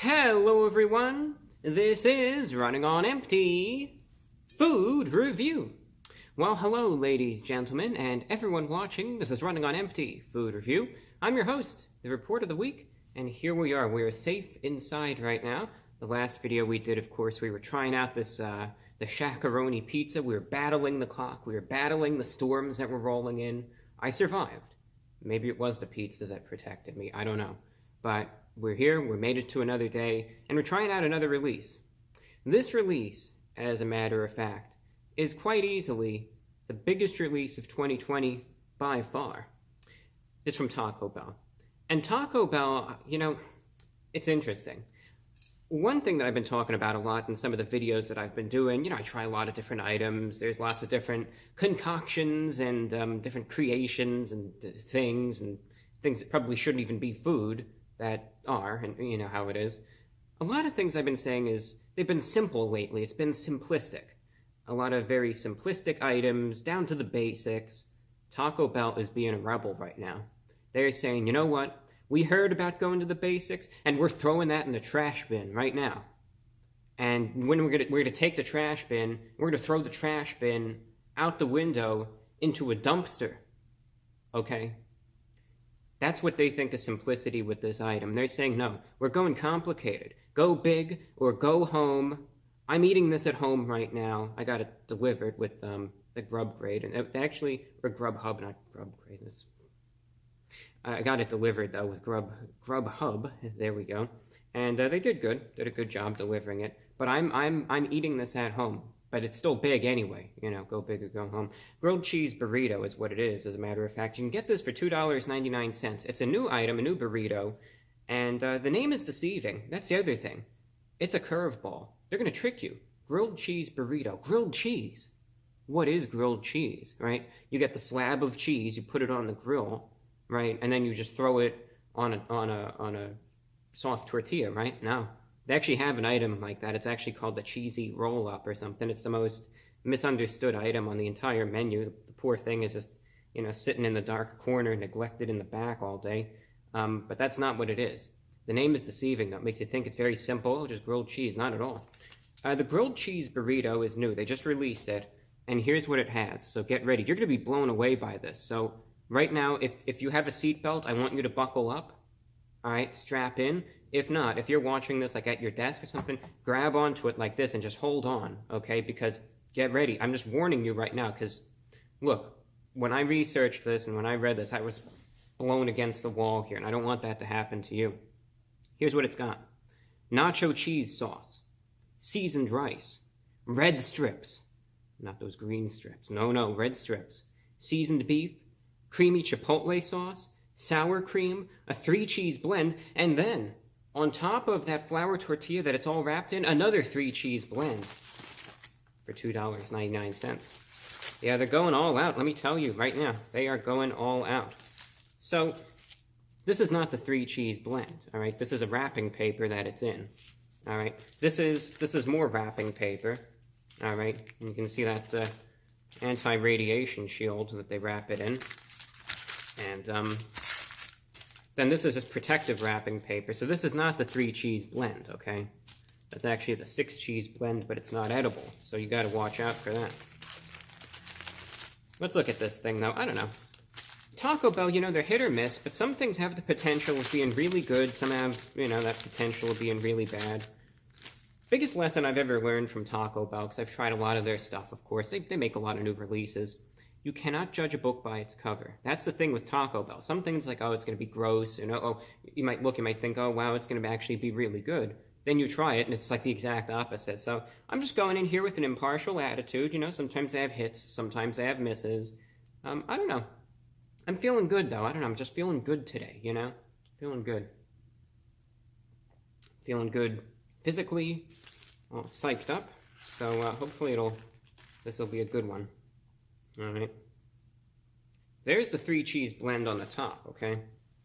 Hello everyone, this is Running on Empty Food Review. Well, hello ladies, gentlemen, and everyone watching. This is Running on Empty Food Review. I'm your host, the Report of the Week, and here we are. We're safe inside right now. The last video we did, of course, we were trying out this, the shakaroni pizza. We were battling the clock. We were battling the storms that were rolling in. I survived. Maybe it was the pizza that protected me. I don't know. But we're here, we made it to another day, and we're trying out another release. This release, as a matter of fact, is quite easily the biggest release of 2020 by far. It's from Taco Bell. And Taco Bell, you know, it's interesting. One thing that I've been talking about a lot in some of the videos that I've been doing, you know, I try a lot of different items. There's lots of different concoctions and different creations and things that probably shouldn't even be food that are, and you know how it is. A lot of things I've been saying is they've been simple lately. It's been simplistic. A lot of very simplistic items, down to the basics. Taco Bell is being a rebel right now. They're saying, you know what? We heard about going to the basics, and we're throwing that in the trash bin right now. And when we're gonna take the trash bin, we're gonna throw the trash bin out the window into a dumpster. Okay? That's what they think of simplicity with this item. They're saying, no, we're going complicated. Go big or go home. I'm eating this at home right now. I got it delivered with the Grub grade. And actually, or Grubhub, not Grub grade. I got it delivered, though, with Grubhub. There we go. And they did good. Did a good job delivering it. But I'm eating this at home. But it's still big anyway, you know, go big or go home. Grilled cheese burrito is what it is, as a matter of fact. You can get this for $2.99. It's a new item, a new burrito, and the name is deceiving. That's the other thing. It's a curveball. They're going to trick you. Grilled cheese burrito. Grilled cheese. What is grilled cheese, right? You get the slab of cheese, you put it on the grill, right? And then you just throw it on a soft tortilla, right? No. They actually have an item like that. It's actually called the cheesy roll-up or something. It's the most misunderstood item on the entire menu. The poor thing is just, you know, sitting in the dark corner, neglected in the back all day. But that's not what it is. The name is deceiving, though. It makes you think it's very simple, just grilled cheese. Not at all. The grilled cheese burrito is new. They just released it, and here's what it has. So get ready. You're going to be blown away by this. So right now, if you have a seatbelt, I want you to buckle up. All right, strap in. If not, if you're watching this like at your desk or something, grab onto it like this and just hold on, okay? Because get ready. I'm just warning you right now because, look, when I researched this and when I read this, I was blown against the wall here, and I don't want that to happen to you. Here's what it's got. Nacho cheese sauce, seasoned rice, red strips, not those green strips, no, red strips, seasoned beef, creamy chipotle sauce, sour cream, a 3-cheese blend, and then on top of that flour tortilla that it's all wrapped in, another 3-cheese blend for $2.99. Yeah, they're going all out, let me tell you right now. They are going all out. So, this is not the 3-cheese blend, all right? This is a wrapping paper that it's in, all right? This is more wrapping paper, all right? And you can see that's a anti-radiation shield that they wrap it in. And, then this is just protective wrapping paper. So this is not the 3-cheese blend, okay? That's actually the 6-cheese blend, but it's not edible. So you got to watch out for that. Let's look at this thing, though. I don't know. Taco Bell, you know, they're hit or miss, but some things have the potential of being really good. Some have, you know, that potential of being really bad. Biggest lesson I've ever learned from Taco Bell, because I've tried a lot of their stuff, of course. They make a lot of new releases. You cannot judge a book by its cover. That's the thing with Taco Bell. Some things like, oh, it's going to be gross, you know, oh, you might think, oh, wow, it's going to actually be really good. Then you try it, and it's like the exact opposite. So I'm just going in here with an impartial attitude, you know, sometimes they have hits, sometimes they have misses. I don't know. I'm feeling good, though. I don't know, I'm just feeling good today, you know? Feeling good. Feeling good physically, all psyched up. So hopefully this will be a good one. Alright. There's the 3-cheese blend on the top, okay?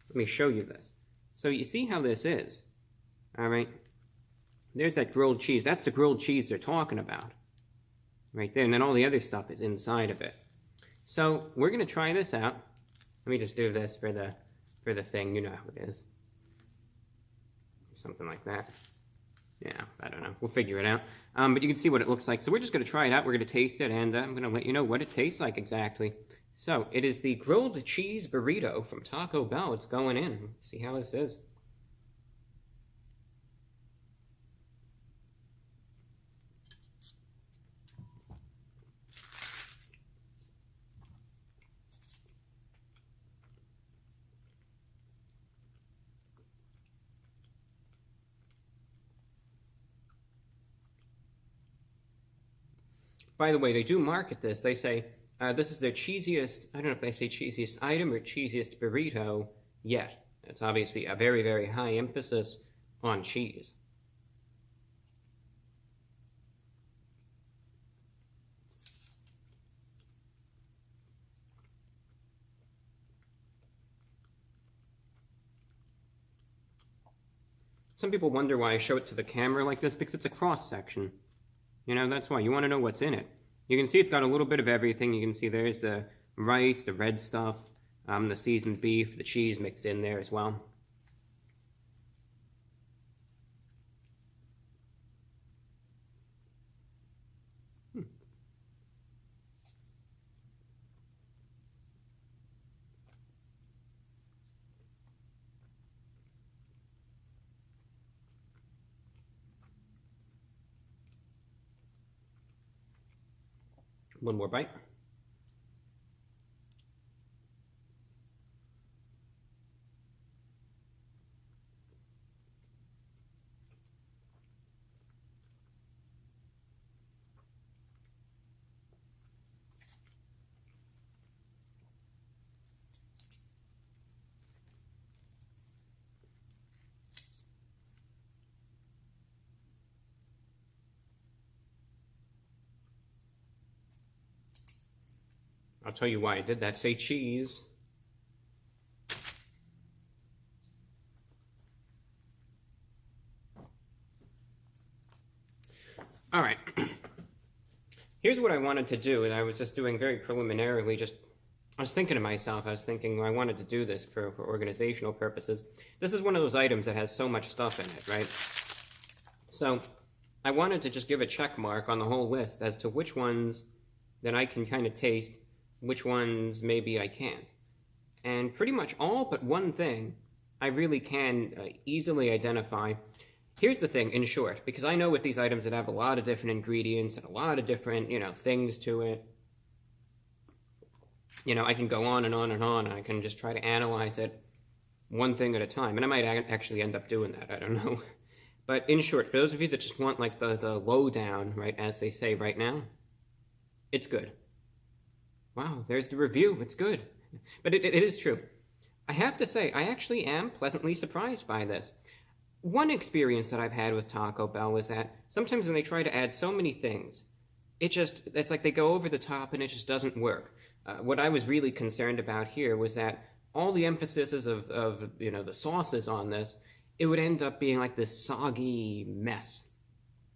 Let me show you this. So you see how this is. Alright. There's that grilled cheese. That's the grilled cheese they're talking about. Right there. And then all the other stuff is inside of it. So we're going to try this out. Let me just do this for the thing. You know how it is. something like that. Yeah, I don't know. We'll figure it out. But you can see what it looks like. So we're just going to try it out. We're going to taste it, and I'm going to let you know what it tastes like exactly. So it is the grilled cheese burrito from Taco Bell. It's going in. Let's see how this is. By the way, they do market this. They say this is their cheesiest, I don't know if they say cheesiest item or cheesiest burrito yet. It's obviously a very, very high emphasis on cheese. Some people wonder why I show it to the camera like this, because it's a cross-section. You know, that's why. You want to know what's in it. You can see it's got a little bit of everything. You can see there's the rice, the red stuff, the seasoned beef, the cheese mixed in there as well. One more bite. I'll tell you why I did that. Say cheese. All right. Here's what I wanted to do, and I was just doing very preliminarily, I was thinking to myself, I wanted to do this for organizational purposes. This is one of those items that has so much stuff in it, right? So I wanted to just give a check mark on the whole list as to which ones that I can kind of taste, which ones maybe I can't. And pretty much all but one thing I really can easily identify. Here's the thing, in short, because I know with these items that have a lot of different ingredients and a lot of different, things to it, I can go on and on and on, and I can just try to analyze it one thing at a time. And I might actually end up doing that, I don't know. But in short, for those of you that just want like the lowdown, right, as they say right now, it's good. Wow, there's the review, it's good. But it is true. I have to say, I actually am pleasantly surprised by this. One experience that I've had with Taco Bell is that sometimes when they try to add so many things, it's like they go over the top and it just doesn't work. What I was really concerned about here was that all the emphasis of the sauces on this, it would end up being like this soggy mess,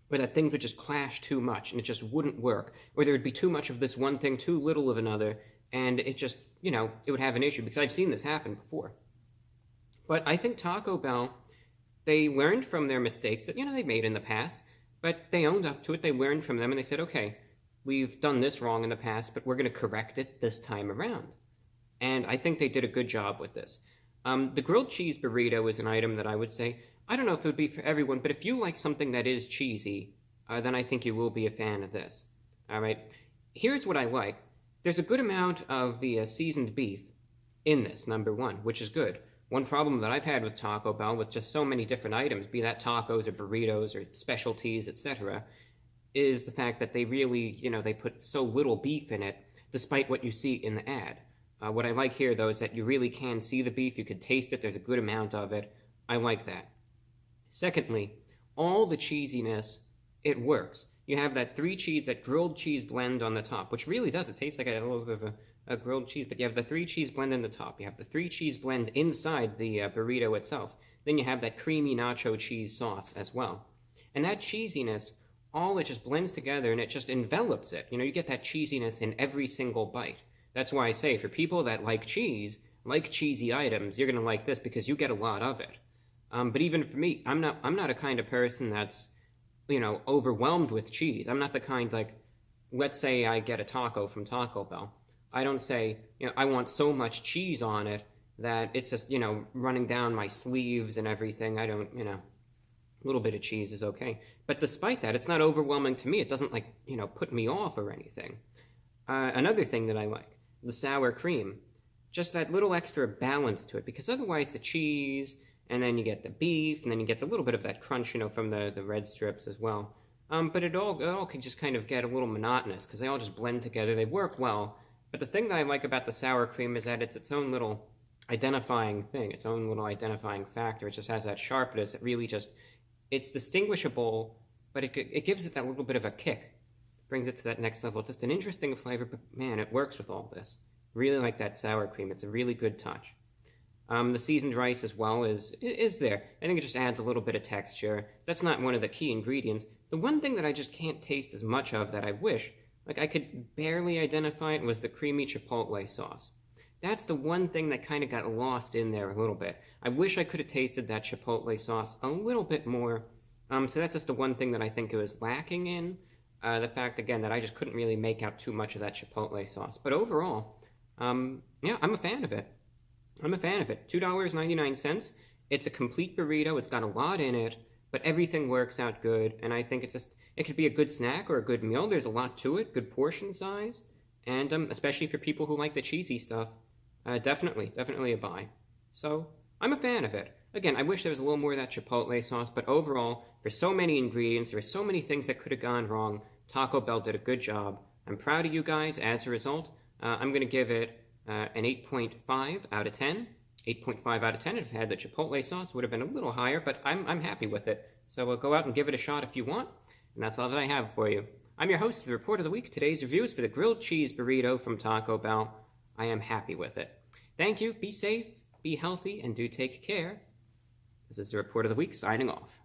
where that things would just clash too much and it just wouldn't work, or there would be too much of this one thing, too little of another, and it just, it would have an issue, because I've seen this happen before. But I think Taco Bell, they learned from their mistakes that, they made in the past, but they owned up to it, they learned from them, and they said, okay, we've done this wrong in the past, but we're going to correct it this time around. And I think they did a good job with this. The grilled cheese burrito is an item that I would say, I don't know if it would be for everyone, but if you like something that is cheesy, then I think you will be a fan of this. All right, here's what I like. There's a good amount of the seasoned beef in this, number one, which is good. One problem that I've had with Taco Bell, with just so many different items, be that tacos or burritos or specialties, etc., is the fact that they really, they put so little beef in it, despite what you see in the ad. What I like here, though, is that you really can see the beef, you can taste it, there's a good amount of it. I like that. Secondly, all the cheesiness, it works. You have that that grilled cheese blend on the top, which really does, it tastes like a little bit of a grilled cheese, but you have the 3 cheese blend in the top, you have the 3 cheese blend inside the burrito itself, then you have that creamy nacho cheese sauce as well. And that cheesiness, it just blends together and it just envelops it. You get that cheesiness in every single bite. That's why I say, for people that like cheese, like cheesy items, you're going to like this because you get a lot of it. But even for me, I'm not a kind of person that's, overwhelmed with cheese. I'm not the kind, like, let's say I get a taco from Taco Bell. I don't say, I want so much cheese on it that it's just, running down my sleeves and everything. I don't, a little bit of cheese is okay. But despite that, it's not overwhelming to me. It doesn't, like, put me off or anything. Another thing that I like, the sour cream. Just that little extra balance to it, because otherwise the cheese, and then you get the beef, and then you get the little bit of that crunch, from the red strips as well. But it all can just kind of get a little monotonous, because they all just blend together. They work well. But the thing that I like about the sour cream is that it's its own little identifying thing, its own little identifying factor. It just has that sharpness. It really just, it's distinguishable, but it gives it that little bit of a kick. Brings it to that next level. It's just an interesting flavor, but man, it works with all this. Really like that sour cream. It's a really good touch. The seasoned rice as well is there. I think it just adds a little bit of texture. That's not one of the key ingredients. The one thing that I just can't taste as much of that I wish, like I could barely identify it, was the creamy chipotle sauce. That's the one thing that kind of got lost in there a little bit. I wish I could have tasted that chipotle sauce a little bit more. So that's just the one thing that I think it was lacking in. The fact, again, that I just couldn't really make out too much of that chipotle sauce. But overall, yeah, I'm a fan of it. I'm a fan of it. $2.99. It's a complete burrito. It's got a lot in it, but everything works out good. And I think it could be a good snack or a good meal. There's a lot to it, good portion size. And especially for people who like the cheesy stuff, definitely a buy. So I'm a fan of it. Again, I wish there was a little more of that chipotle sauce, but overall, for so many ingredients, there were so many things that could have gone wrong. Taco Bell did a good job. I'm proud of you guys as a result. I'm going to give it an 8.5 out of 10. 8.5 out of 10. If it had the chipotle sauce, it would have been a little higher, but I'm happy with it. So go out and give it a shot if you want. And that's all that I have for you. I'm your host of the Report of the Week. Today's review is for the grilled cheese burrito from Taco Bell. I am happy with it. Thank you. Be safe, be healthy, and do take care. This is the Report of the Week, signing off.